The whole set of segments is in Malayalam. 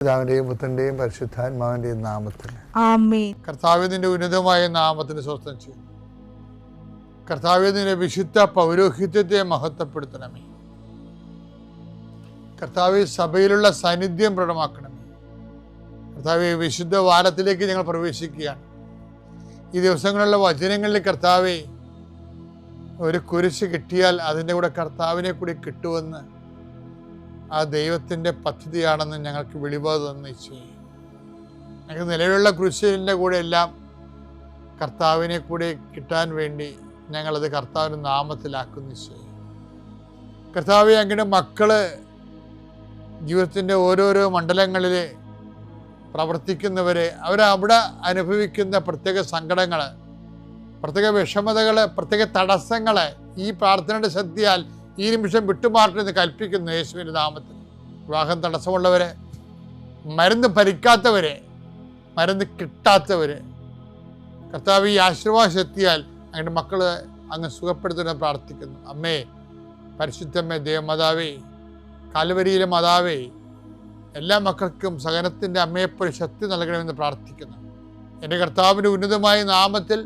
പിതാവിന്റെയും പുത്രന്റെയും പരിശുദ്ധാത്മാവിന്റെയും നാമത്തിൽ ആമേൻ. കർത്താവേ, നിന്റെ ഉന്നതമായ നാമത്തിന് സ്വസ്ഥം ചെയ്യുന്നു. കർത്താവേ, നിന്റെ വിശുദ്ധ പൗരോഹിത്യത്തെ മഹത്വപ്പെടുത്തണമേ. കർത്താവേ, സഭയിലുള്ള സാന്നിധ്യം പ്രകടമാക്കണമേ. കർത്താവേ, വിശുദ്ധ വാരത്തിലേക്ക് ഞങ്ങൾ പ്രവേശിക്കുകയാണ്. ഈ ദിവസങ്ങളിലുള്ള വചനങ്ങളിൽ കർത്താവേ, ഒരു കുരിശ് കിട്ടിയാൽ അതിൻ്റെ കൂടെ കർത്താവിനെ കൂടി കിട്ടുമെന്ന് ആ ദൈവത്തിൻ്റെ പദ്ധതിയാണെന്ന് ഞങ്ങൾക്ക് വെളിപാട് തന്നു. ഞങ്ങൾക്ക് നിലവിലുള്ള കുരിശിൻ്റെ കൂടെ എല്ലാം കർത്താവിനെ കൂടി കിട്ടാൻ വേണ്ടി ഞങ്ങളത് കർത്താവിൻ്റെ നാമത്തിലാക്കുന്നു. കർത്താവെ, അങ്ങയുടെ മക്കള് ജീവിതത്തിൻ്റെ ഓരോരോ മണ്ഡലങ്ങളിൽ പ്രവർത്തിക്കുന്നവരെ അവരവിടെ അനുഭവിക്കുന്ന പ്രത്യേക സങ്കടങ്ങൾ, പ്രത്യേക വിഷമതകൾ, പ്രത്യേക തടസ്സങ്ങൾ ഈ പ്രാർത്ഥനയുടെ ശക്തിയാൽ ഈ നിമിഷം വിട്ടുമാറണമെന്ന് കൽപ്പിക്കുന്നു യേശുവിൻ്റെ നാമത്തിൽ. വിവാഹം തടസ്സമുള്ളവരെ, മരുന്ന് ഭരിക്കാത്തവരെ, മരുന്ന് കിട്ടാത്തവരെ, കർത്താവ് ഈ ആശീർവാദ ശക്തിയാൽ അങ്ങയുടെ മക്കൾ അങ്ങ് സുഖപ്പെടുത്തുമെന്ന് പ്രാർത്ഥിക്കുന്നു. അമ്മേ, പരിശുദ്ധമ്മേ, ദേവമാതാവേ, കാൽവരിയിലെ മാതാവേ, എല്ലാ മക്കൾക്കും സഹനത്തിൻ്റെ അമ്മയെപ്പോലെ ശക്തി നൽകണമെന്ന് പ്രാർത്ഥിക്കുന്നു. എൻ്റെ കർത്താവിൻ്റെ ഉന്നതമായ നാമത്തിൽ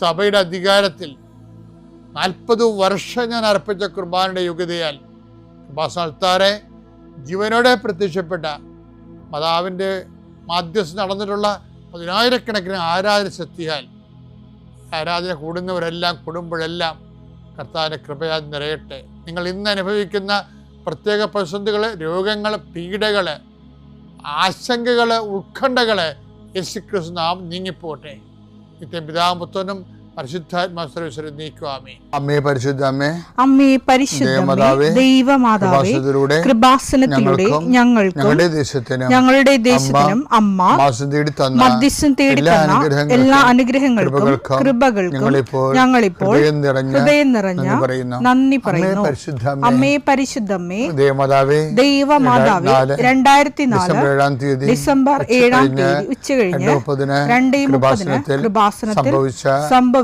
സഭയുടെ അധികാരത്തിൽ 40 വർഷം ഞാൻ അർപ്പിച്ച കുർബാനയുടെ യോഗ്യതയാൽ കൃപാസനത്താറെ ജീവനോടെ പ്രത്യക്ഷപ്പെട്ട മാതാവിൻ്റെ മാധ്യസ്ഥ നടന്നിട്ടുള്ള 10,000-കണക്കിന് ആരാധന ശക്തിയാൽ ആരാധന കൂടുന്നവരെല്ലാം കൂടുമ്പോഴെല്ലാം കർത്താവിൻ്റെ കൃപയാൽ നിറയട്ടെ. നിങ്ങൾ ഇന്ന് അനുഭവിക്കുന്ന പ്രത്യേക പ്രതിസന്ധികൾ, രോഗങ്ങൾ, പീഡകൾ, ആശങ്കകൾ, ഉത്കണ്ഠകൾ യേശുക്രിസ്തു നാം നീങ്ങിപ്പോട്ടെ. നിത്യം പിതാവും പുത്രനും പരിശുദ്ധാത്മാവിനെ നീക്കുവാമേ. അമ്മേ പരിശുദ്ധ അമ്മേ, അമ്മേ പരിശുദ്ധമേ, ദൈവമാതാവേ, കൃപാസനത്തിലൂടെ ഞങ്ങളുടെ ദേശത്തിനും അമ്മ മധ്യസ്ഥം തേടി തന്ന എല്ലാ അനുഗ്രഹങ്ങൾക്കും കൃപകൾക്കും ഞങ്ങളിപ്പോൾ ഹൃദയം നിറഞ്ഞ നന്ദി പറയുന്നു. അമ്മേ പരിശുദ്ധമേ, ദൈവമാതാവേ, 2004 ഡിസംബർ 7 ഉച്ചകഴിഞ്ഞ് 2:30 കൃപാസനത്തിൽ സംഭവിച്ച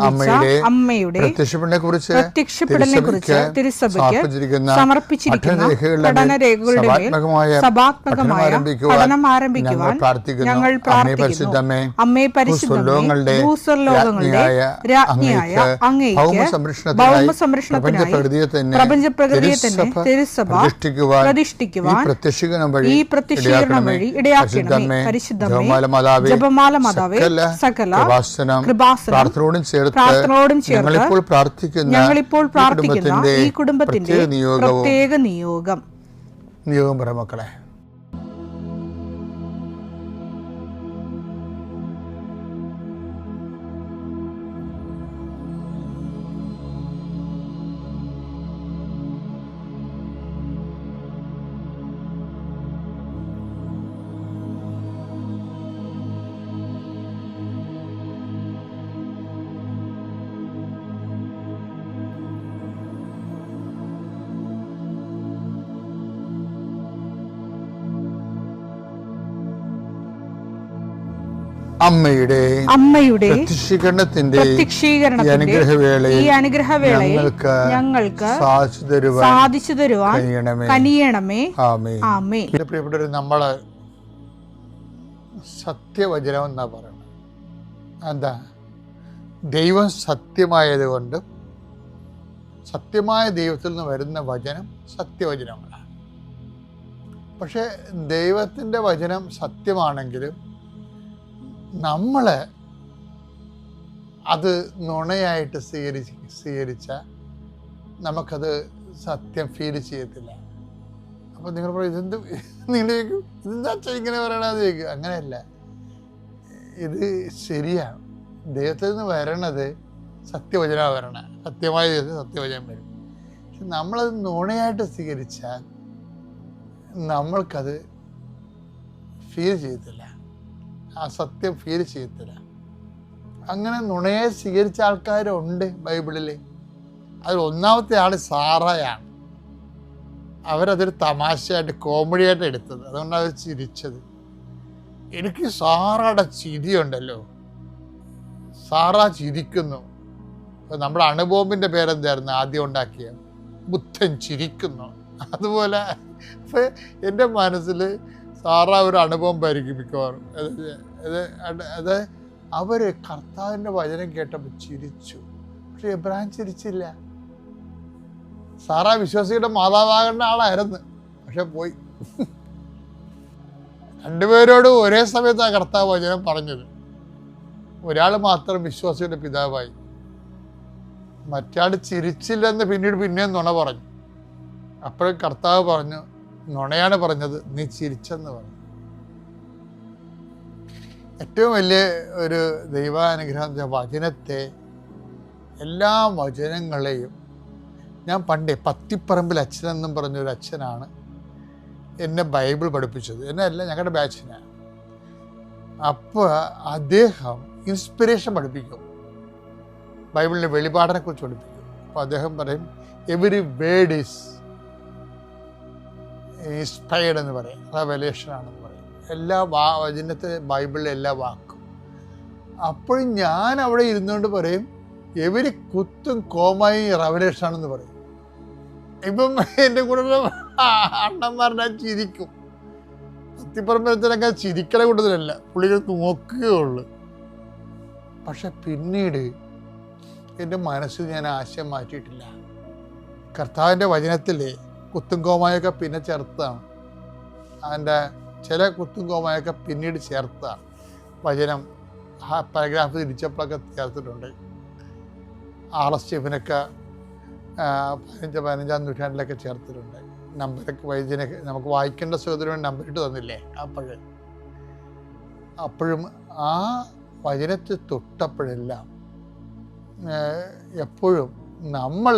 അമ്മയുടെ പ്രത്യക്ഷപ്പെടലിനെ കുറിച്ച് തിരുസഭയ്ക്ക് സമർപ്പിച്ചിരിക്കുന്ന പഠനരേഖകളുടെ മേൽ സഭാത്മകമായ പഠനം ആരംഭിക്കുവാൻ ഞങ്ങൾ പ്രാർത്ഥിക്കുന്നു. അമ്മേ പരിശുദ്ധമേ, ഭൂസ്വർലോകങ്ങളുടെ രാജ്ഞിയായ അങ്ങേയ്ക്ക് ഭൗമസംരക്ഷണത്തിനായി പ്രപഞ്ചപ്രകൃതിയെ തന്നെ തിരുസഭ പ്രതിഷ്ഠിക്കുവാൻ ഈ പ്രത്യക്ഷീകരണം വഴി ഇടയാക്കണമേ. പരിശുദ്ധമേ, ജപമാല മാതാവേ, സകല കൃപാസനം പ്രാർത്ഥനയോടും ചേർത്ത് ഞങ്ങളിപ്പോൾ പ്രാർത്ഥിക്കുന്ന ഈ കുടുംബത്തിന്റെ പ്രത്യേക നിയോഗം പറ മക്കളെ. അമ്മയുടെ പ്രത്യക്ഷീകരണത്തിന്റെ ഈ അനുഗ്രഹവേളയിൽ ഞങ്ങൾക്ക് സാധിച്ചു തരുവാൻ കനിയണമേ. ആമേൻ. പ്രിയപ്പെട്ടവരെ, നമ്മള് സത്യവചനം എന്നാ പറയണത്. എന്താ? ദൈവം സത്യമായത് കൊണ്ട് സത്യമായ ദൈവത്തിൽ നിന്ന് വരുന്ന വചനം സത്യവചനങ്ങളാണ്. പക്ഷെ ദൈവത്തിൻ്റെ വചനം സത്യമാണെങ്കിലും നമ്മൾ അത് നുണയായിട്ട് സ്വീകരിച്ച നമുക്കത് സത്യം ഫീൽ ചെയ്യത്തില്ല. അപ്പോൾ നിങ്ങൾ പറയും, ഇതെന്ത് ഇതെന്താ ഇങ്ങനെ പറയണമെന്ന് ചോദിക്കും. അങ്ങനെയല്ല, ഇത് ശരിയാണ്. ദൈവത്തിൽ നിന്ന് വരണത് സത്യവചനമാണ് വരണത്. സത്യമായ ദൈവത്തിന് സത്യവചനം വരും. പക്ഷെ നമ്മളത് നുണയായിട്ട് സ്വീകരിച്ചാൽ നമ്മൾക്കത് ഫീൽ ചെയ്യത്തില്ല, ആ സത്യം ഫീൽ ചെയ്യത്തില്ല. അങ്ങനെ നുണയെ സ്വീകരിച്ച ആൾക്കാരുണ്ട് ബൈബിളിൽ. അതിൽ ഒന്നാമത്തെ ആൾ സാറയാണ്. അവരതൊരു തമാശയായിട്ട്, കോമഡിയായിട്ട് എടുത്തത്. അതുകൊണ്ട് അവർ ചിരിച്ചത്. എനിക്ക് സാറയുടെ ചിരിയുണ്ടല്ലോ, സാറ ചിരിക്കുന്നു. നമ്മുടെ അണുബോംബിൻ്റെ പേരെന്തായിരുന്നു ആദ്യം ഉണ്ടാക്കിയ? ബുദ്ധൻ ചിരിക്കുന്നു. അതുപോലെ എൻ്റെ മനസ്സിൽ സാറ ഒരു അനുഭവം പരിഗണിക്കുവാറും. അത് അവർ കർത്താവിൻ്റെ വചനം കേട്ടപ്പോൾ ചിരിച്ചു. പക്ഷെ എബ്രഹാം ചിരിച്ചില്ല. സാറ വിശ്വാസിയുടെ മാതാവാകേണ്ട ആളായിരുന്നു, പക്ഷെ പോയി. രണ്ടുപേരോടും ഒരേ സമയത്താണ് കർത്താവ് വചനം പറഞ്ഞത്. ഒരാൾ മാത്രം വിശ്വാസിയുടെ പിതാവായി, മറ്റാൾ ചിരിച്ചില്ലെന്ന് പിന്നെയും നുണ പറഞ്ഞു. അപ്പോഴും കർത്താവ് പറഞ്ഞു, നുണയാണ് പറഞ്ഞത്, നീ ചിരിച്ചെന്ന് പറഞ്ഞു. ഏറ്റവും വലിയ ഒരു ദൈവാനുഗ്രഹം വചനത്തെ, എല്ലാ വചനങ്ങളെയും ഞാൻ പണ്ടേ പത്തിപ്പറമ്പിൽ അച്ഛനെന്നും പറഞ്ഞൊരു അച്ഛനാണ് എന്നെ ബൈബിൾ പഠിപ്പിച്ചത്. എന്നെ അല്ല, ഞങ്ങളുടെ ബാച്ചിനാണ്. അപ്പോൾ അദ്ദേഹം ഇൻസ്പിറേഷൻ പഠിപ്പിക്കും, ബൈബിളിൻ്റെ വെളിപാടിനെക്കുറിച്ച് പഠിപ്പിക്കും. അപ്പോൾ അദ്ദേഹം പറയും, എവരി വേർഡ് ഈസ് ഇൻസ്പയർഡ് എന്ന് പറയും, റെവലേഷനാണെന്ന് പറയും. എല്ലാ വചനത്തെ ബൈബിളിലെ എല്ലാ വാക്കും. അപ്പോഴും ഞാൻ അവിടെ ഇരുന്നുകൊണ്ട് പറയും, എവരി കുത്തും കോമായും റെവലേഷനാണെന്ന് പറയും. ഇപ്പം എൻ്റെ കൂടെ അണ്ണന്മാരുടെ ചിരിക്കും. അത്തിപ്പറമ്പലത്തിനൊക്കെ ചിരിക്കണ കൂട്ടത്തിലല്ല, പുള്ളികൾ നോക്കുകയുള്ളു. പക്ഷെ പിന്നീട് എൻ്റെ മനസ്സിൽ ഞാൻ ആശയം മാറ്റിയിട്ടില്ല. കർത്താവിൻ്റെ വചനത്തിലെ കുത്തും കോമായൊക്കെ പിന്നെ ചേർത്താണ്. അതിൻ്റെ ചില കുത്തും കോമായൊക്കെ പിന്നീട് ചേർത്താണ്. വചനം പാരഗ്രാഫ് തിരിച്ചപ്പോഴൊക്കെ ചേർത്തിട്ടുണ്ട്. R.S. സ്റ്റീഫനൊക്കെ 15-15 നൂറ്റാണ്ടിലൊക്കെ ചേർത്തിട്ടുണ്ട്. നമ്പരൊക്കെ വൈദ്യനൊക്കെ നമുക്ക് വായിക്കേണ്ട സഹോദരൻ നമ്പറിട്ട് തന്നില്ലേ അപ്പോഴും ആ വചനത്തെ തൊട്ടപ്പോഴെല്ലാം എപ്പോഴും നമ്മൾ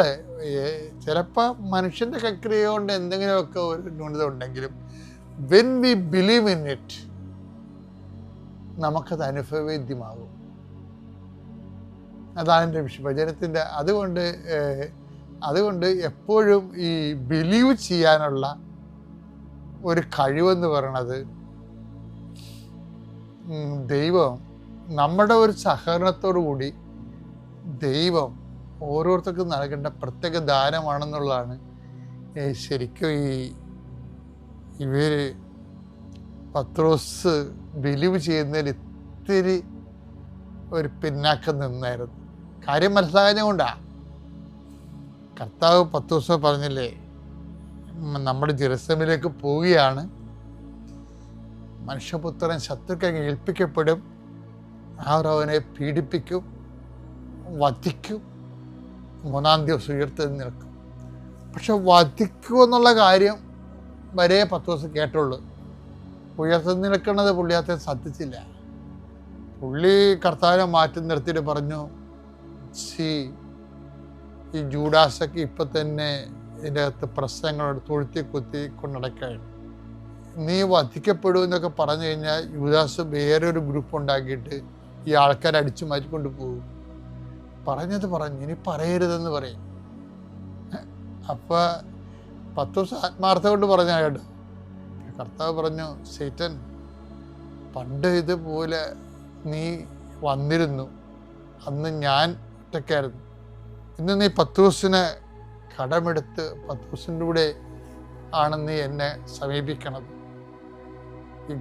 ചിലപ്പോൾ മനുഷ്യൻ്റെ കക്രിയ കൊണ്ട് എന്തെങ്കിലുമൊക്കെ ഒരു ന്യൂനത ഉണ്ടെങ്കിലും when we believe in it നമുക്കത് അനുഭവവേദ്യമാകും. അതാണ് എൻ്റെ വചനത്തിൻ്റെ. അതുകൊണ്ട് എപ്പോഴും ഈ ബിലീവ് ചെയ്യാനുള്ള ഒരു കഴിവെന്ന് പറയണത് ദൈവം നമ്മുടെ ഒരു സഹകരണത്തോടു കൂടി ദൈവം ഓരോരുത്തർക്കും നൽകേണ്ട പ്രത്യേക ദാനമാണെന്നുള്ളതാണ് ശരിക്കും ഇവർ പത്രോസ് ബിലീവ് ചെയ്യുന്നതിൽ ഇത്തിരി ഒരു പിന്നാക്കം നിന്നായിരുന്നു. കാര്യം മനസ്സിലാകാഞ്ഞുകൊണ്ടാണ്. കർത്താവ് പത്രോസ് പറഞ്ഞില്ലേ, നമ്മുടെ ജെറുസലേമിലേക്ക് പോവുകയാണ്, മനുഷ്യപുത്രൻ ശത്രുക്കൾ ഏൽപ്പിക്കപ്പെടും, അവർ അവനെ പീഡിപ്പിക്കും, വധിക്കും, 3-ാം ദിവസം ഉയർത്തെഴുന്നേൽക്കും. പക്ഷെ വധിക്കുമെന്നുള്ള കാര്യം വരെ പത്രോസ് കേട്ടുള്ളൂ. ഉയർത്തെഴുന്നേൽക്കുന്നത് പുള്ളിയാത്തെ ശ്രദ്ധിച്ചില്ല. പുള്ളി കർത്താവിനെ മാറ്റി നിർത്തിയിട്ട് പറഞ്ഞു, ഈ ജൂഡാസൊക്കെ ഇപ്പം തന്നെ ഇതിൻ്റെ അകത്ത് പ്രശ്നങ്ങളോട് തൊഴുത്തി കുത്തി കൊണ്ടടക്കുകയാണ്. നീ വധിക്കപ്പെടുമെന്നൊക്കെ പറഞ്ഞു കഴിഞ്ഞാൽ യൂദാസ് വേറൊരു ഗ്രൂപ്പ് ഉണ്ടാക്കിയിട്ട് ഈ ആൾക്കാരെ അടിച്ചു മാറ്റിക്കൊണ്ട് പോകും. പറഞ്ഞത് പറഞ്ഞു, ഇനി പറയരുതെന്ന് പറയും. അപ്പം പത്രോസ് ആത്മാർത്ഥം കൊണ്ട് പറഞ്ഞ കേട്ടോ. കർത്താവ് പറഞ്ഞു, സൈറ്റൻ, പണ്ട് ഇതുപോലെ നീ വന്നിരുന്നു, അന്ന് ഞാൻ ഒറ്റയ്ക്കായിരുന്നു. ഇന്ന് നീ പത്രോസിനെ കടമെടുത്ത് പത്രോസിൻ്റെ കൂടെ ആണ് നീ എന്നെ സമീപിക്കണത്. ഈ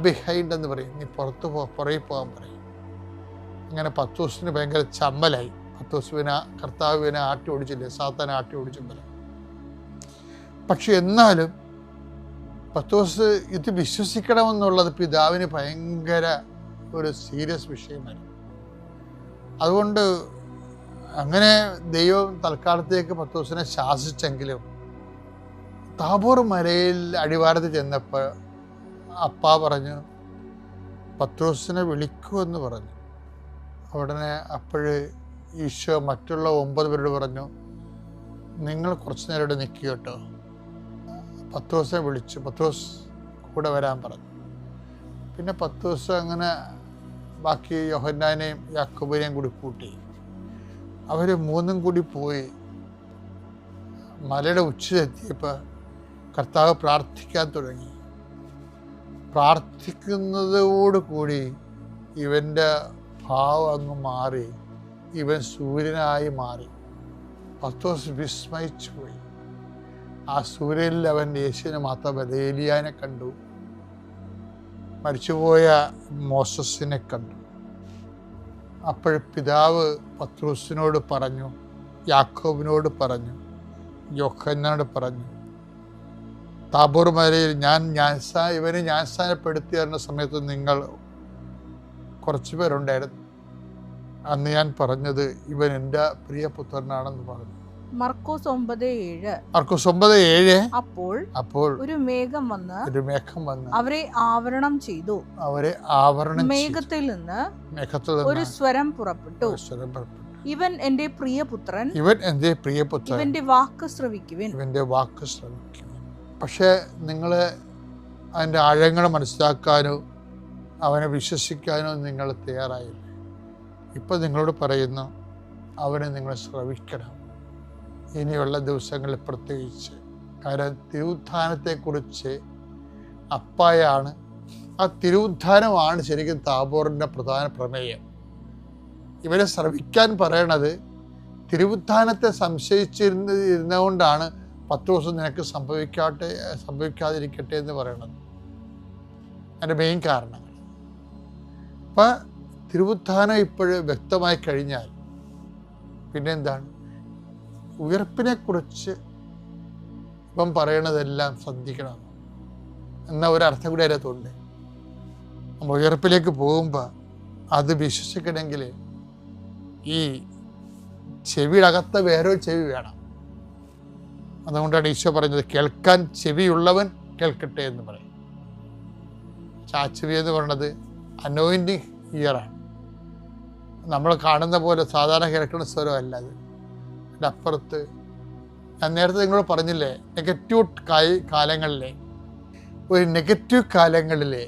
ബിഹൈൻഡ് എന്ന് പറയും, നീ പുറകെ പോകാൻ പറയും. അങ്ങനെ പത്രോസിന് ഭയങ്കര ചമ്മലായി. പത്രോസിനെ കർത്താവിനെ ആട്ടി ഓടിച്ചില്ലേ, സാത്താനെ ആട്ടി ഓടിച്ചപ്പോൾ. പക്ഷെ എന്നാലും പത്രോസ് ഇത് വിശ്വസിക്കണമെന്നുള്ളത് പിതാവിന് ഭയങ്കര ഒരു സീരിയസ് വിഷയമായിരുന്നു. അതുകൊണ്ട് അങ്ങനെ ദൈവം തൽക്കാലത്തേക്ക് പത്രോസിനെ ശാസിച്ചെങ്കിലും താബോർ മലയിൽ അടിവാരത്തിൽ ചെന്നപ്പോൾ അപ്പാ പറഞ്ഞു, പത്രോസിനെ വിളിക്കുമെന്ന് പറഞ്ഞു. ഉടനെ അപ്പോഴ് ഈശോ മറ്റുള്ള 9 പേരോട് പറഞ്ഞു, നിങ്ങൾ കുറച്ച് നേരം ഇവിടെ നിൽക്കുക കേട്ടോ. പത്രോസിനെ വിളിച്ചു, പത്രോസ് കൂടെ വരാൻ പറഞ്ഞു. പിന്നെ പത്രോസ് അങ്ങനെ ബാക്കി യോഹന്നാനെയും യാക്കോബിനെയും കൂടി കൂട്ടി. അവർ 3 കൂടി പോയി. മലയുടെ ഉച്ചയെത്തിയപ്പോൾ കർത്താവ് പ്രാർത്ഥിക്കാൻ തുടങ്ങി. പ്രാർത്ഥിക്കുന്നതോടുകൂടി ഇവൻ്റെ ഭാവം അങ്ങ് മാറി, ഇവൻ സൂര്യനായി മാറി. പത്രോസ് വിസ്മയിച്ചു പോയി. ആ സൂര്യനിൽ അവൻ യേശുവിനെ മാത്രമല്ല ഏലിയാനെ കണ്ടു. മരിച്ചുപോയ മോസസിനെ കണ്ടു. അപ്പോൾ പിതാവ് പത്രോസിനോട് പറഞ്ഞു, യാക്കോബിനോട് പറഞ്ഞു, യോഹന്നാനോട് പറഞ്ഞു, താബോർ മലയിൽ ഇവനെ ജ്ഞാനസ്നാനപ്പെടുത്തി തരുന്ന സമയത്ത് നിങ്ങൾ കുറച്ച് പേരുണ്ടായിരുന്നു. അന്ന് ഞാൻ പറഞ്ഞത് ഇവൻ എൻ്റെ പ്രിയപുത്രനാണെന്ന് പറഞ്ഞു. മർക്കോസ് 9:7. അപ്പോൾ ഒരു മേഘം വന്ന് അവരെ ആവരണം മേഘത്തിൽ നിന്ന് ഒരു സ്വരം പുറപ്പെട്ടു, ഇവൻ എൻ്റെ പ്രിയപുത്രൻ, ഇവന്റെ വാക്ക് ശ്രവിക്കുവിൻ. പക്ഷെ നിങ്ങൾ അതിൻ്റെ ആഴങ്ങൾ മനസ്സിലാക്കാനോ അവനെ വിശ്വസിക്കാനോ നിങ്ങൾ തയ്യാറായില്ല. ഇപ്പം നിങ്ങളോട് പറയുന്നു, അവനെ നിങ്ങൾ ശ്രവിക്കണം. ഇനിയുള്ള ദിവസങ്ങളിൽ പ്രത്യേകിച്ച്. കാരണം തിരുവുത്ഥാനത്തെക്കുറിച്ച് അപ്പായാണ്. ആ തിരുവുത്ഥാനമാണ് ശരിക്കും താബോറിൻ്റെ പ്രധാന പ്രമേയം. ഇവരെ ശ്രവിക്കാൻ പറയണത് തിരുവുത്ഥാനത്തെ സംശയിച്ചിരുന്നതുകൊണ്ടാണ് 10 ദിവസം നിനക്ക് സംഭവിക്കാതിരിക്കട്ടെ എന്ന് പറയണത്. അതിൻ്റെ മെയിൻ കാരണങ്ങൾ. അപ്പം തിരുവുത്ഥാനം ഇപ്പോഴും വ്യക്തമായി കഴിഞ്ഞാൽ പിന്നെന്താണ്? ഉയർപ്പിനെക്കുറിച്ച് ഇപ്പം പറയണതെല്ലാം ശ്രദ്ധിക്കണം എന്ന ഒരർത്ഥം കൂടി അതിനകത്തുണ്ട്. നമ്മൾ ഉയർപ്പിലേക്ക് പോകുമ്പോൾ അത് വിശ്വസിക്കണമെങ്കിൽ ഈ ചെവിയുടെ അകത്ത് വേറൊരു ചെവി വേണം. അതുകൊണ്ടാണ് ഈശോ പറഞ്ഞത്, കേൾക്കാൻ ചെവിയുള്ളവൻ കേൾക്കട്ടെ എന്ന് പറയും. ആ ചെവി എന്ന് പറയുന്നത് അനോയിൻറ്റിങ് ഇയറാണ്. നമ്മൾ കാണുന്ന പോലെ സാധാരണ കേൾക്കുന്ന സ്വരമല്ല അത്. അതിൻ്റെ അപ്പുറത്ത് ഞാൻ നേരത്തെ നിങ്ങളോട് പറഞ്ഞില്ലേ, നെഗറ്റീവ് കാലങ്ങളിലെ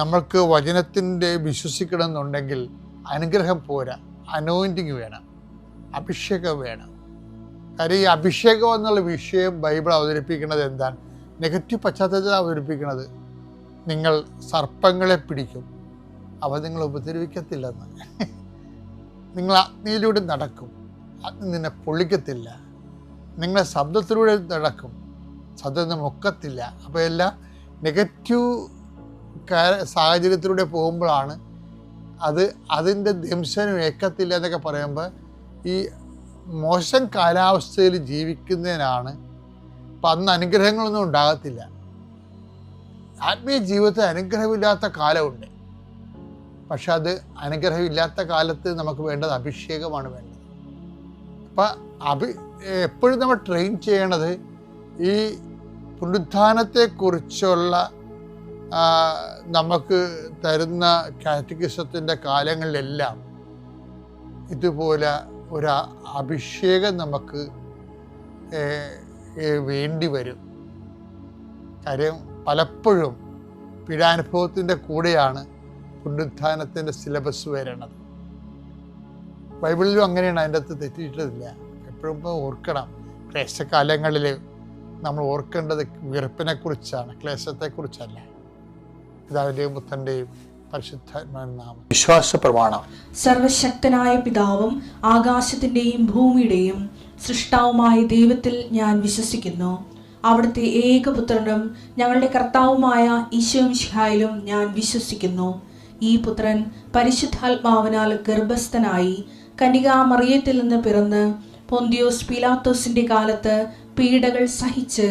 നമ്മൾക്ക് വചനത്തിൻ്റെ വിശ്വസിക്കണമെന്നുണ്ടെങ്കിൽ അനുഗ്രഹം പോരാ, അനോയിൻറ്റിങ് വേണം, അഭിഷേകം വേണം. കാര്യം ഈ അഭിഷേകം എന്നുള്ള വിഷയം ബൈബിൾ അവതരിപ്പിക്കുന്നത് എന്താണ്? നെഗറ്റീവ് പശ്ചാത്തലത്തിൽ അവതരിപ്പിക്കുന്നത് നിങ്ങൾ സർപ്പങ്ങളെ പിടിക്കും, അവ നിങ്ങൾ ഉപദ്രവിക്കത്തില്ലെന്ന്. നിങ്ങൾ അഗ്നിയിലൂടെ നടക്കും, അഗ്നി നിന്നെ പൊള്ളിക്കത്തില്ല. നിങ്ങളെ ശബ്ദത്തിലൂടെ നടക്കും, ശബ്ദം മുക്കത്തില്ല. അപ്പോൾ എല്ലാം നെഗറ്റീവ് സാഹചര്യത്തിലൂടെ പോകുമ്പോഴാണ് അതിൻ്റെ ദംശനം ഏക്കത്തില്ല എന്നൊക്കെ പറയുമ്പോൾ ഈ മോശം കാലാവസ്ഥയിൽ ജീവിക്കുന്നതിനാണ്. അപ്പം അന്ന് അനുഗ്രഹങ്ങളൊന്നും ഉണ്ടാകത്തില്ല. ആത്മീയ ജീവിതത്തിൽ അനുഗ്രഹമില്ലാത്ത കാലമുണ്ട്. പക്ഷെ അത് അനുഗ്രഹമില്ലാത്ത കാലത്ത് നമുക്ക് വേണ്ടത് അഭിഷേകമാണ് വേണ്ടത്. അപ്പം എപ്പോഴും നമ്മൾ ട്രെയിൻ ചെയ്യണത് ഈ പുനരുത്ഥാനത്തെക്കുറിച്ചുള്ള നമുക്ക് തരുന്ന കാറ്റഗിസത്തിൻ്റെ കാലങ്ങളിലെല്ലാം ഇതുപോലെ ഒരു അഭിഷേകം നമുക്ക് വേണ്ടി വരും. കാര്യം പലപ്പോഴും പീഡാനുഭവത്തിൻ്റെ കൂടെയാണ് പുനരുത്ഥാനത്തിൻ്റെ സിലബസ് വരണത്. ബൈബിളിലും അങ്ങനെയാണ്, അതിൻ്റെ അകത്ത് തെറ്റിയിട്ടില്ല. എപ്പോഴും ഓർക്കണം, ക്ലേശകാലങ്ങളിൽ നമ്മൾ ഓർക്കേണ്ടത് ഉയർപ്പിനെക്കുറിച്ചാണ്, ക്ലേശത്തെക്കുറിച്ചല്ല. പിതാവിൻ്റെയും പുത്രൻ്റെയും പരിശുദ്ധാത്മാവിൻ നാമം. വിശ്വാസ പ്രമാണം. സർവശക്തനായ പിതാവും ആകാശത്തിൻ്റെയും ഭൂമിയുടെയും സൃഷ്ടാവുമായ ദൈവത്തിൽ ഞാൻ വിശ്വസിക്കുന്നു. അവിടുത്തെ ഏകപുത്രനും ഞങ്ങളുടെ കർത്താവുമായ ഈശോ മിശിഹായിലും ഞാൻ വിശ്വസിക്കുന്നു. ഈ പുത്രൻ പരിശുദ്ധാത്മാവിനാൽ ഗർഭസ്ഥനായി കന്യകാമറിയത്തിൽ നിന്ന് പിറന്ന് പൊന്തിയോസ് പീലാത്തോസിന്റെ കാലത്ത് പീഡകൾ സഹിച്ച്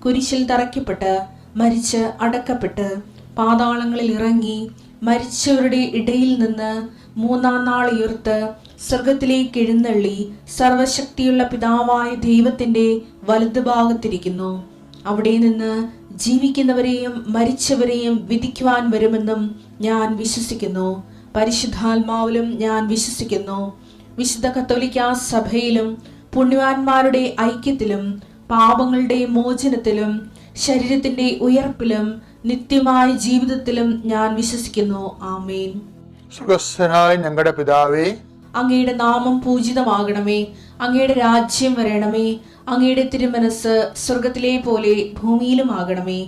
കുരിശിൽ തറയ്ക്കപ്പെട്ട് മരിച്ച് അടക്കപ്പെട്ട് പാതാളങ്ങളിൽ ഇറങ്ങി മരിച്ചവരുടെ ഇടയിൽ നിന്ന് 3-ാം നാൾ ഉയർത്ത് സ്വർഗത്തിലേക്ക് എഴുന്നള്ളി സർവശക്തിയുള്ള പിതാവായ ദൈവത്തിന്റെ വലതുഭാഗത്തിരിക്കുന്നു. അവിടെ നിന്ന് ജീവിക്കുന്നവരെയും മരിച്ചവരെയും വിധിക്കുവാൻ വരുമെന്നും ഞാൻ വിശ്വസിക്കുന്നു. പരിശുദ്ധാത്മാവിലും ഞാൻ വിശ്വസിക്കുന്നു. വിശുദ്ധ കത്തോലിക്കാ സഭയിലും പുണ്യവാന്മാരുടെ ഐക്യത്തിലും പാപങ്ങളുടെ മോചനത്തിലും ശരീരത്തിന്റെ ഉയർപ്പിലും നിത്യമായ ജീവിതത്തിലും ഞാൻ വിശ്വസിക്കുന്നു. ആമേൻ. സ്വർഗ്ഗസ്ഥനായ ഞങ്ങളുടെ പിതാവേ, അങ്ങയുടെ നാമം പൂജിതമാകണമേ. അങ്ങയുടെ രാജ്യം വരണമേ. അങ്ങയുടെ തിരുമനസ് സ്വർഗത്തിലെ പോലെ ഭൂമിയിലും ആകണമേ.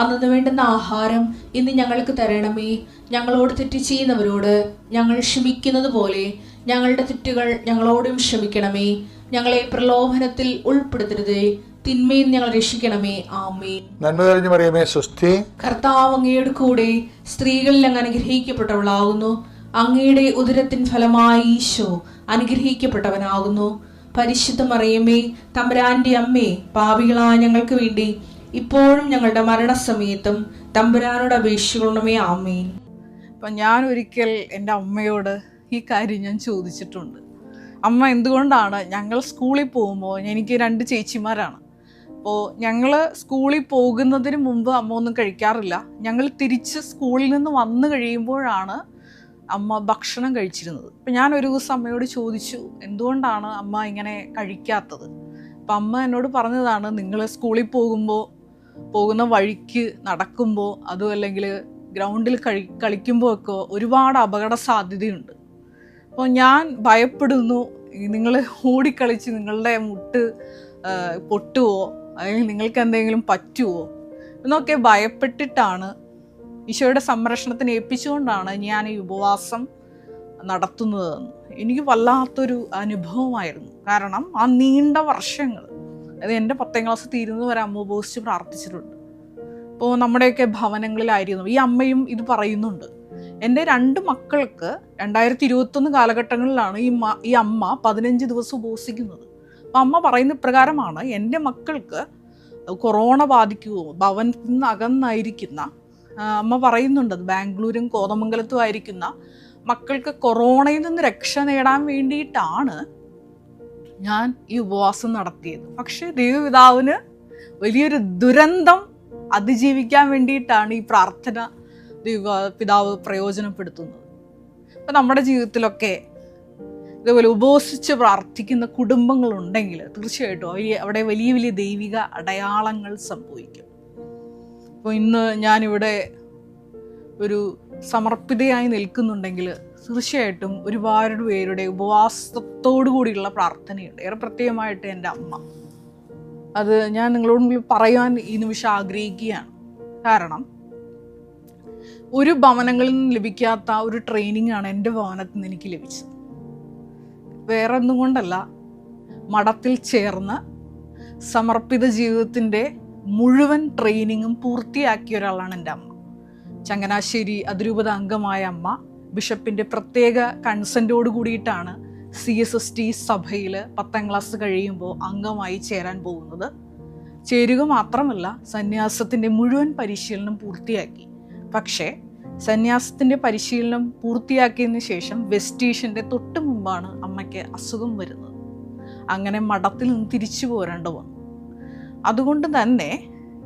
അന്നു വേണ്ടുന്ന ആഹാരം ഇന്ന് ഞങ്ങൾക്ക് തരണമേ. ഞങ്ങളോട് തെറ്റ് ചെയ്യുന്നവരോട് ഞങ്ങൾ ക്ഷമിക്കുന്നത് പോലെ ഞങ്ങളുടെ തെറ്റുകൾ ഞങ്ങളോടും ക്ഷമിക്കണമേ. ഞങ്ങളെ പ്രലോഭനത്തിൽ ഉൾപ്പെടുത്തരുതേ, തിന്മയിൽ ഞങ്ങൾ രക്ഷിക്കണമേ. ആമേൻ. നന്മ തെളിഞ്ഞു മറിയമേ സ്വസ്തി, കർത്താവ് അങ്ങയുടെ കൂടെ സ്ത്രീകളിൽ അങ്ങ് അനുഗ്രഹിക്കപ്പെട്ടവളാകുന്നു. അങ്ങയുടെ ഉദരത്തിൻ ഫലമായി ഈശോ അനുഗ്രഹിക്കപ്പെട്ടവനാകുന്നു. പരിശുദ്ധ മറിയമേ, തമ്പുരാന്റെ അമ്മേ, പാപികളായ ഞങ്ങൾക്ക് വേണ്ടി ഇപ്പോഴും ഞങ്ങളുടെ മരണസമയത്തും തമ്പുരാനോട് അപേക്ഷിക്കണമേ. ആമേൻ. അപ്പം ഞാൻ ഒരിക്കൽ എൻ്റെ അമ്മയോട് ഈ കാര്യം ഞാൻ ചോദിച്ചിട്ടുണ്ട്. അമ്മ, എന്തുകൊണ്ടാണ് ഞങ്ങൾ സ്കൂളിൽ പോകുമ്പോൾ, എനിക്ക് 2 ചേച്ചിമാരാണ്, അപ്പോൾ ഞങ്ങൾ സ്കൂളിൽ പോകുന്നതിന് മുമ്പ് അമ്മ ഒന്നും കഴിക്കാറില്ല. ഞങ്ങൾ തിരിച്ച് സ്കൂളിൽ നിന്ന് വന്നു കഴിയുമ്പോഴാണ് അമ്മ ഭക്ഷണം കഴിച്ചിരുന്നത്. അപ്പം ഞാൻ ഒരു ദിവസം അമ്മയോട് ചോദിച്ചു, എന്തുകൊണ്ടാണ് അമ്മ ഇങ്ങനെ കഴിക്കാത്തത്? അപ്പം അമ്മ എന്നോട് പറഞ്ഞതാണ്, നിങ്ങൾ സ്കൂളിൽ പോകുന്ന വഴിക്ക് നടക്കുമ്പോൾ, അതും അല്ലെങ്കിൽ ഗ്രൗണ്ടിൽ കളിക്കുമ്പോൾ ഒക്കെ ഒരുപാട് അപകട സാധ്യതയുണ്ട്. അപ്പോൾ ഞാൻ ഭയപ്പെടുന്നു, നിങ്ങൾ ഓടിക്കളിച്ച് നിങ്ങളുടെ മുട്ട് പൊട്ടുവോ അല്ലെങ്കിൽ നിങ്ങൾക്ക് എന്തെങ്കിലും പറ്റുമോ എന്നൊക്കെ ഭയപ്പെട്ടിട്ടാണ്, ഈശോയുടെ സംരക്ഷണത്തിന് ഏൽപ്പിച്ചുകൊണ്ടാണ് ഞാൻ ഈ ഉപവാസം നടത്തുന്നതെന്ന്. എനിക്ക് വല്ലാത്തൊരു അനുഭവമായിരുന്നു. കാരണം ആ നീണ്ട വർഷങ്ങൾ, അത് എൻ്റെ 10ാം ക്ലാസ് തീരുന്നത് വരെ അമ്മ ഉപവസിച്ച് പ്രാർത്ഥിച്ചിട്ടുണ്ട്. അപ്പോൾ നമ്മുടെയൊക്കെ ഭവനങ്ങളിലായിരുന്നു. ഈ അമ്മയും ഇത് പറയുന്നുണ്ട്. എൻ്റെ 2 മക്കൾക്ക് 2021 കാലഘട്ടങ്ങളിലാണ് ഈ അമ്മ 15 ദിവസം ഉപവസിക്കുന്നത്. അപ്പം അമ്മ പറയുന്ന പ്രകാരമാണ്, എൻ്റെ മക്കൾക്ക് കൊറോണ ബാധിക്കുമോ, ഭവനത്തിൽ നിന്ന് അകന്നായിരിക്കുന്ന, അമ്മ പറയുന്നുണ്ട്, ബാംഗ്ലൂരും കോതമംഗലത്തും ആയിരിക്കുന്ന മക്കൾക്ക് കൊറോണയിൽ നിന്ന് രക്ഷ നേടാൻ വേണ്ടിയിട്ടാണ് ഞാൻ ഈ ഉപവാസം നടത്തിയത്. പക്ഷേ ദൈവപിതാവിന് വലിയൊരു ദുരന്തം അതിജീവിക്കാൻ വേണ്ടിയിട്ടാണ് ഈ പ്രാർത്ഥന ദൈവപിതാവ് പ്രയോജനപ്പെടുത്തുന്നത്. അപ്പം നമ്മുടെ ജീവിതത്തിലൊക്കെ ഇതുപോലെ ഉപവസിച്ച് പ്രാർത്ഥിക്കുന്ന കുടുംബങ്ങളുണ്ടെങ്കിൽ തീർച്ചയായിട്ടും അവിടെ വലിയ വലിയ ദൈവിക അടയാളങ്ങൾ സംഭവിക്കും. അപ്പോൾ ഇന്ന് ഞാനിവിടെ ഒരു സമർപ്പിതയായി നിൽക്കുന്നുണ്ടെങ്കിൽ തീർച്ചയായിട്ടും ഒരുപാട് പേരുടെ ഉപവാസത്തോടു കൂടിയുള്ള പ്രാർത്ഥനയുണ്ട്. ഏറെ പ്രത്യേകമായിട്ട് എൻ്റെ അമ്മ, അത് ഞാൻ നിങ്ങളോട് പറയാൻ ഈ നിമിഷം ആഗ്രഹിക്കുകയാണ്. കാരണം ഒരു ഭവനങ്ങളിൽ നിന്ന് ലഭിക്കാത്ത ഒരു ട്രെയിനിങ് ആണ് എൻ്റെ ഭവനത്തിൽ നിന്ന് എനിക്ക് ലഭിച്ചത്. വേറെ ഒന്നും കൊണ്ടല്ല, മഠത്തിൽ ചേർന്ന് സമർപ്പിത ജീവിതത്തിൻ്റെ മുഴുവൻ ട്രെയിനിങ്ങും പൂർത്തിയാക്കിയ ഒരാളാണ് എൻ്റെ അമ്മ. ചങ്ങനാശ്ശേരി അതിരൂപത അംഗമായ അമ്മ ബിഷപ്പിൻ്റെ പ്രത്യേക കൺസെൻറ്റോട് കൂടിയിട്ടാണ് CSST സഭയിൽ 10ാം ക്ലാസ് കഴിയുമ്പോൾ അംഗമായി ചേരാൻ പോകുന്നത്. ചേരുക മാത്രമല്ല, സന്യാസത്തിൻ്റെ മുഴുവൻ പരിശീലനം പൂർത്തിയാക്കി. പക്ഷേ സന്യാസത്തിൻ്റെ പരിശീലനം പൂർത്തിയാക്കിയതിന് ശേഷം വെസ്റ്റീഷൻ്റെ തൊട്ട് മുമ്പാണ് അമ്മയ്ക്ക് അസുഖം വരുന്നത്. അങ്ങനെ മഠത്തിൽ നിന്ന് തിരിച്ചു പോരേണ്ട വന്നു. അതുകൊണ്ട് തന്നെ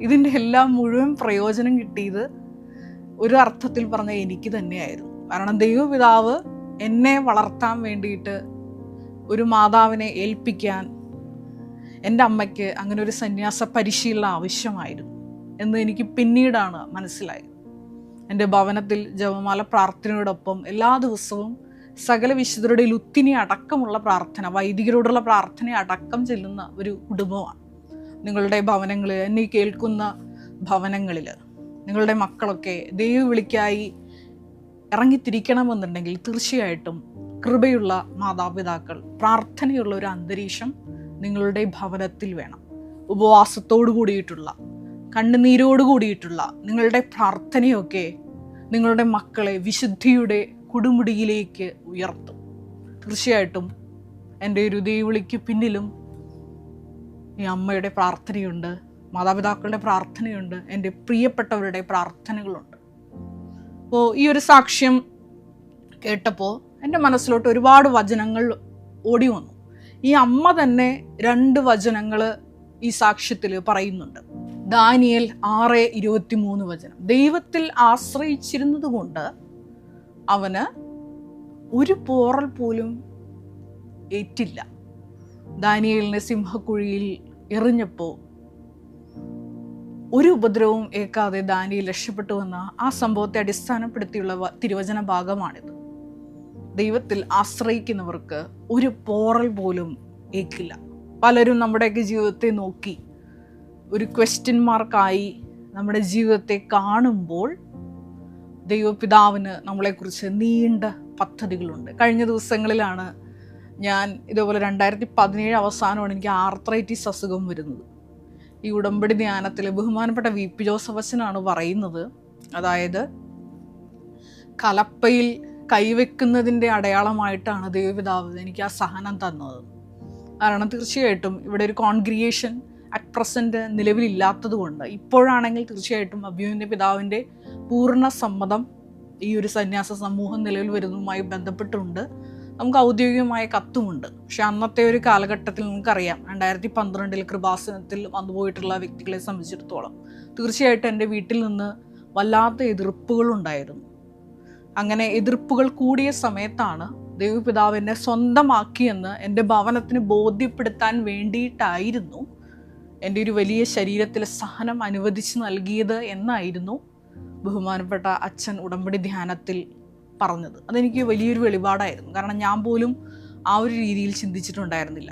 ഇതിൻ്റെ എല്ലാം മുഴുവൻ പ്രയോജനം കിട്ടിയത് ഒരു അർത്ഥത്തിൽ പറഞ്ഞാൽ എനിക്ക് തന്നെയായിരുന്നു. കാരണം ദൈവപിതാവ് എന്നെ വളർത്താൻ വേണ്ടിയിട്ട് ഒരു മാതാവിനെ ഏൽപ്പിക്കാൻ എൻ്റെ അമ്മയ്ക്ക് അങ്ങനെ ഒരു സന്യാസ പരിശീലനം ആവശ്യമായിരുന്നു എന്ന് എനിക്ക് പിന്നീടാണ് മനസ്സിലായത്. എൻ്റെ ഭവനത്തിൽ ജപമാല പ്രാർത്ഥനയോടൊപ്പം എല്ലാ ദിവസവും സകല വിശുദ്ധരുടെ ലുത്തിനി അടക്കമുള്ള പ്രാർത്ഥന, വൈദികരോടുള്ള പ്രാർത്ഥന അടക്കം ചെല്ലുന്ന ഒരു കുടുംബമാണ്. നിങ്ങളുടെ ഭവനങ്ങളിൽ, എന്നെ കേൾക്കുന്ന ഭവനങ്ങളിൽ നിങ്ങളുടെ മക്കളൊക്കെ ദൈവവിളിക്കായി ഇറങ്ങിത്തിരിക്കണമെന്നുണ്ടെങ്കിൽ തീർച്ചയായിട്ടും കൃപയുള്ള മാതാപിതാക്കൾ, പ്രാർത്ഥനയുള്ള ഒരു അന്തരീക്ഷം നിങ്ങളുടെ ഭവനത്തിൽ വേണം. ഉപവാസത്തോടു കൂടിയിട്ടുള്ള, കണ്ണുനീരോട് കൂടിയിട്ടുള്ള നിങ്ങളുടെ പ്രാർത്ഥനയൊക്കെ നിങ്ങളുടെ മക്കളെ വിശുദ്ധിയുടെ കൊടുമുടിയിലേക്ക് ഉയർത്തും. തീർച്ചയായിട്ടും എൻ്റെ ഒരു ദൈവവിളിക്ക് പിന്നിലും ഈ അമ്മയുടെ പ്രാർത്ഥനയുണ്ട്, മാതാപിതാക്കളുടെ പ്രാർത്ഥനയുണ്ട്, എൻ്റെ പ്രിയപ്പെട്ടവരുടെ പ്രാർത്ഥനകളുണ്ട്. അപ്പോൾ ഈ ഒരു സാക്ഷ്യം കേട്ടപ്പോൾ എൻ്റെ മനസ്സിലോട്ട് ഒരുപാട് വചനങ്ങൾ ഓടി വന്നു. ഈ അമ്മ തന്നെ 2 വചനങ്ങൾ ഈ സാക്ഷ്യത്തിൽ പറയുന്നുണ്ട്. ദാനിയേൽ 6:23 ദൈവത്തിൽ ആശ്രയിച്ചിരുന്നത് കൊണ്ട് അവന് ഒരു പോറൽ പോലും ഏറ്റില്ല. ദാനിയേലിനെ സിംഹക്കുഴിയിൽ എറിഞ്ഞപ്പോൾ ഒരു ഉപദ്രവവും ഏൽക്കാതെ ദാനിയേൽ രക്ഷപ്പെട്ടുവെന്ന ആ സംഭവത്തെ അടിസ്ഥാനപ്പെടുത്തിയുള്ള തിരുവചന ഭാഗമാണിത്. ദൈവത്തിൽ ആശ്രയിക്കുന്നവർക്ക് ഒരു പോറൽ പോലും ഏൽക്കില്ല. പലരും നമ്മുടെയൊക്കെ ജീവിതത്തെ നോക്കി ഒരു ക്വസ്റ്റ്യൻ മാർക്കായി നമ്മുടെ ജീവിതത്തെ കാണുമ്പോൾ ദൈവപിതാവിന് നമ്മളെക്കുറിച്ച് നീണ്ട പദ്ധതികളുണ്ട്. കഴിഞ്ഞ ദിവസങ്ങളിലാണ് ഞാൻ ഇതേപോലെ 2017 അവസാനമാണ് എനിക്ക് ആർത്രൈറ്റിസ് അസുഖം വരുന്നത്. ഈ ഉടമ്പടി ധ്യാനത്തിൽ ബഹുമാനപ്പെട്ട VP ജോസഫ് അച്ഛനാണ് പറയുന്നത്, അതായത് കലപ്പയിൽ കൈവെക്കുന്നതിൻ്റെ അടയാളമായിട്ടാണ് ദൈവപിതാവ് എനിക്ക് ആ സഹനം തന്നത്. കാരണം തീർച്ചയായിട്ടും ഇവിടെ ഒരു കോൺഗ്രിഗേഷൻ അറ്റ് പ്രസൻറ്റ് നിലവിലില്ലാത്തത് കൊണ്ട് ഇപ്പോഴാണെങ്കിൽ തീർച്ചയായിട്ടും അഭിമന്യ പിതാവിൻ്റെ പൂർണ്ണ സമ്മതം ഈ ഒരു സന്യാസ സമൂഹം നിലവിൽ വരുന്നതുമായി ബന്ധപ്പെട്ടുണ്ട്. നമുക്ക് ഔദ്യോഗികമായ കത്തുമുണ്ട്. പക്ഷെ അന്നത്തെ ഒരു കാലഘട്ടത്തിൽ നമുക്കറിയാം, 2012 കൃപാസനത്തിൽ വന്നുപോയിട്ടുള്ള വ്യക്തികളെ സംബന്ധിച്ചിടത്തോളം തീർച്ചയായിട്ടും എൻ്റെ വീട്ടിൽ നിന്ന് വല്ലാത്ത എതിർപ്പുകളുണ്ടായിരുന്നു. അങ്ങനെ എതിർപ്പുകൾ കൂടിയ സമയത്താണ് ദൈവപിതാവിനെ സ്വന്തമാക്കിയെന്ന് എൻ്റെ ഭവനത്തിന് ബോധ്യപ്പെടുത്താൻ വേണ്ടിയിട്ടായിരുന്നു എൻ്റെ ഒരു വലിയ ശരീരത്തിലെ സഹനം അനുവദിച്ച് നൽകിയത് എന്നായിരുന്നു ബഹുമാനപ്പെട്ട അച്ഛൻ ഉടമ്പടി ധ്യാനത്തിൽ പറഞ്ഞത്. അതെനിക്ക് വലിയൊരു വെളിപാടായിരുന്നു. കാരണം ഞാൻ പോലും ആ ഒരു രീതിയിൽ ചിന്തിച്ചിട്ടുണ്ടായിരുന്നില്ല.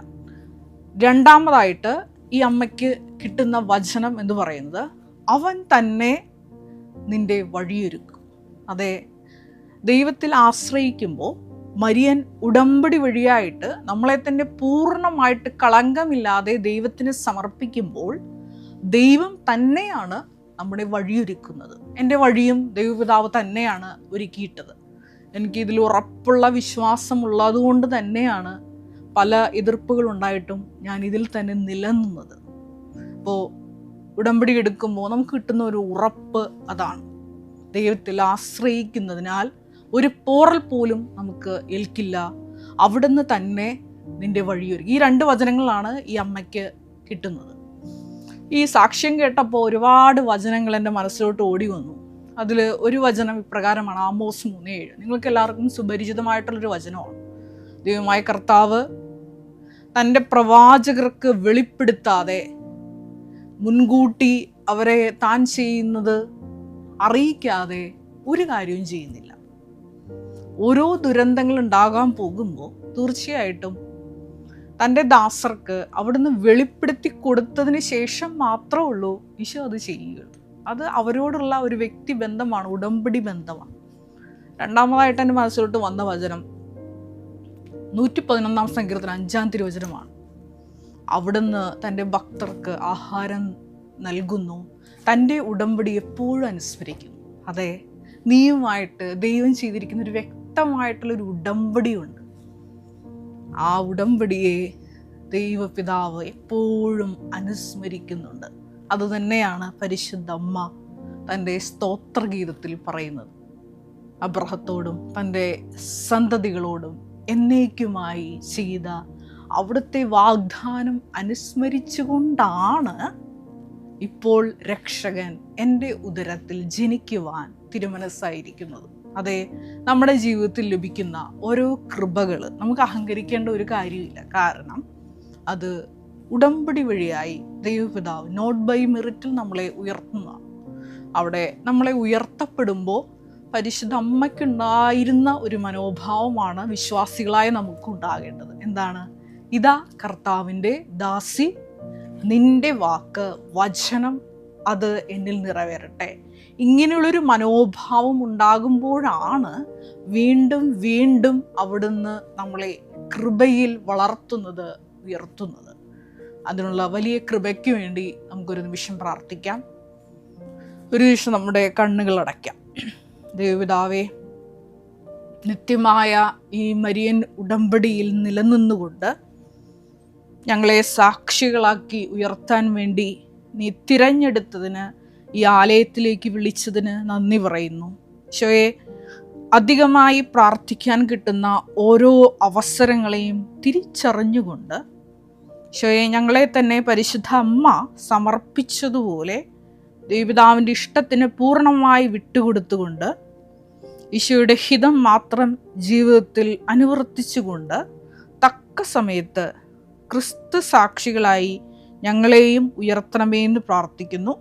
രണ്ടാമതായിട്ട് ഈ അമ്മയ്ക്ക് കിട്ടുന്ന വചനം എന്ന് പറയുന്നത്, അവൻ തന്നെ നിന്റെ വഴിയൊരുക്കും. അതെ, ദൈവത്തിൽ ആശ്രയിക്കുമ്പോൾ മരിയൻ ഉടമ്പടി വഴിയായിട്ട് നമ്മളെ തന്നെ പൂർണ്ണമായിട്ട് കളങ്കമില്ലാതെ ദൈവത്തിന് സമർപ്പിക്കുമ്പോൾ ദൈവം തന്നെയാണ് നമ്മുടെ വഴിയൊരുക്കുന്നത്. എൻ്റെ വഴിയും ദൈവപിതാവ് തന്നെയാണ് ഒരുക്കിയിട്ടത്. എനിക്കിതിൽ ഉറപ്പുള്ള വിശ്വാസമുള്ളത് കൊണ്ട് തന്നെയാണ് പല എതിർപ്പുകളുണ്ടായിട്ടും ഞാൻ ഇതിൽ തന്നെ നിലനിന്നത്. അപ്പോൾ ഉടമ്പടി എടുക്കുമ്പോൾ നമുക്ക് കിട്ടുന്ന ഒരു ഉറപ്പ് അതാണ്, ദൈവത്തിൽ ആശ്രയിക്കുന്നതിനാൽ ഒരു പോറൽ പോലും നമുക്ക് ഏൽക്കില്ല, അവിടുന്ന് തന്നെ നിന്റെ വഴിയൊരുക്കി. ഈ 2 വചനങ്ങളാണ് ഈ അമ്മയ്ക്ക് കിട്ടുന്നത്. ഈ സാക്ഷ്യം കേട്ടപ്പോൾ ഒരുപാട് വചനങ്ങൾ എൻ്റെ മനസ്സിലോട്ട് ഓടി വന്നു. അതിൽ ഒരു വചനം ഇപ്രകാരമാണ്, ആമോസ് 3:7. നിങ്ങൾക്ക് എല്ലാവർക്കും സുപരിചിതമായിട്ടുള്ളൊരു വചനമാണ്. ദൈവമായ കർത്താവ് തൻ്റെ പ്രവാചകർക്ക് വെളിപ്പെടുത്താതെ മുൻകൂട്ടി അവരെ താൻ ചെയ്യുന്നത് അറിയിക്കാതെ ഒരു കാര്യവും ചെയ്യുന്നില്ല. ഓരോ ദുരന്തങ്ങൾ ഉണ്ടാകാൻ പോകുമ്പോൾ തീർച്ചയായിട്ടും തൻ്റെ ദാസർക്ക് അവിടുന്ന് വെളിപ്പെടുത്തി കൊടുത്തതിന് ശേഷം മാത്രമേ ഉള്ളൂ ഈശോ അത് ചെയ്യുകയുള്ളൂ. അത് അവരോടുള്ള ഒരു വ്യക്തിബന്ധമാണ്, ഉടമ്പടി ബന്ധമാണ്. രണ്ടാമതായിട്ട് എൻ്റെ മനസ്സിലോട്ട് വന്ന വചനം 111 സങ്കീർത്തനം 5 തിരുവചനമാണ്. അവിടുന്ന് തൻ്റെ ഭക്തർക്ക് ആഹാരം നൽകുന്നു, തൻ്റെ ഉടമ്പടി എപ്പോഴും അനുസ്മരിക്കുന്നു. അതെ, നീയുമായിട്ട് ദൈവം ചെയ്തിരിക്കുന്ന ഒരു വ്യക്തമായിട്ടുള്ളൊരു ഉടമ്പടിയുണ്ട്. ആ ഉടമ്പടിയെ ദൈവപിതാവ് എപ്പോഴും അനുസ്മരിക്കുന്നുണ്ട്. അതുതന്നെയാണ് പരിശുദ്ധ അമ്മ തൻ്റെ സ്തോത്രഗീതത്തിൽ പറയുന്നത്. അബ്രഹത്തോടും തൻ്റെ സന്തതികളോടും എന്നേക്കുമായി ചെയ്ത അവിടുത്തെ വാഗ്ദാനം അനുസ്മരിച്ചുകൊണ്ടാണ് ഇപ്പോൾ രക്ഷകൻ എൻ്റെ ഉദരത്തിൽ ജനിക്കുവാൻ തിരുമനസ്സായിരിക്കുന്നത്. അതെ, നമ്മുടെ ജീവിതത്തിൽ ലഭിക്കുന്ന ഓരോ കൃപകൾ നമുക്ക് അഹങ്കരിക്കേണ്ട ഒരു കാര്യമില്ല. കാരണം അത് ഉടമ്പടി വഴിയായി ദൈവപിതാവ് നോട്ട് ബൈ മെറിറ്റിൽ നമ്മളെ ഉയർത്തുന്നതാണ്. അവിടെ നമ്മളെ ഉയർത്തപ്പെടുമ്പോൾ പരിശുദ്ധ അമ്മയ്ക്കുണ്ടായിരുന്ന ഒരു മനോഭാവമാണ് വിശ്വാസികളായ നമുക്കുണ്ടാകേണ്ടത്. എന്താണ്? ഇതാ കർത്താവിൻ്റെ ദാസി, നിന്റെ വാക്ക് വചനം അത് എന്നിൽ നിറവേറട്ടെ. ഇങ്ങനെയുള്ളൊരു മനോഭാവം ഉണ്ടാകുമ്പോഴാണ് വീണ്ടും വീണ്ടും അവിടുന്ന് നമ്മളെ കൃപയിൽ വളർത്തുന്നത്, ഉയർത്തുന്നത്. അതിനുള്ള വലിയ കൃപയ്ക്ക് വേണ്ടി നമുക്കൊരു നിമിഷം പ്രാർത്ഥിക്കാം. ഒരു നിമിഷം നമ്മുടെ കണ്ണുകൾ അടയ്ക്കാം. ദൈവപിതാവേ, നിത്യമായ ഈ മരിയൻ ഉടമ്പടിയിൽ നിലനിന്നുകൊണ്ട് ഞങ്ങളെ സാക്ഷികളാക്കി ഉയർത്താൻ വേണ്ടി നീ തിരഞ്ഞെടുത്തതിന്, ഈ ആലയത്തിലേക്ക് വിളിച്ചതിന് നന്ദി പറയുന്നു. ഈശോയെ, അധികമായി പ്രാർത്ഥിക്കാൻ കിട്ടുന്ന ഓരോ അവസരങ്ങളെയും തിരിച്ചറിഞ്ഞുകൊണ്ട് ഈശോയെ, ഞങ്ങളെ തന്നെ പരിശുദ്ധ അമ്മ സമർപ്പിച്ചതുപോലെ ദൈവപിതാവിൻ്റെ ഇഷ്ടത്തിന് പൂർണ്ണമായി വിട്ടുകൊടുത്തുകൊണ്ട് ഈശോയുടെ ഹിതം മാത്രം ജീവിതത്തിൽ അനുവർത്തിച്ചുകൊണ്ട് തക്ക സമയത്ത് ക്രിസ്തു സാക്ഷികളായി ഞങ്ങളെയും ഉയർത്തണമേ എന്ന് പ്രാർത്ഥിക്കുന്നു.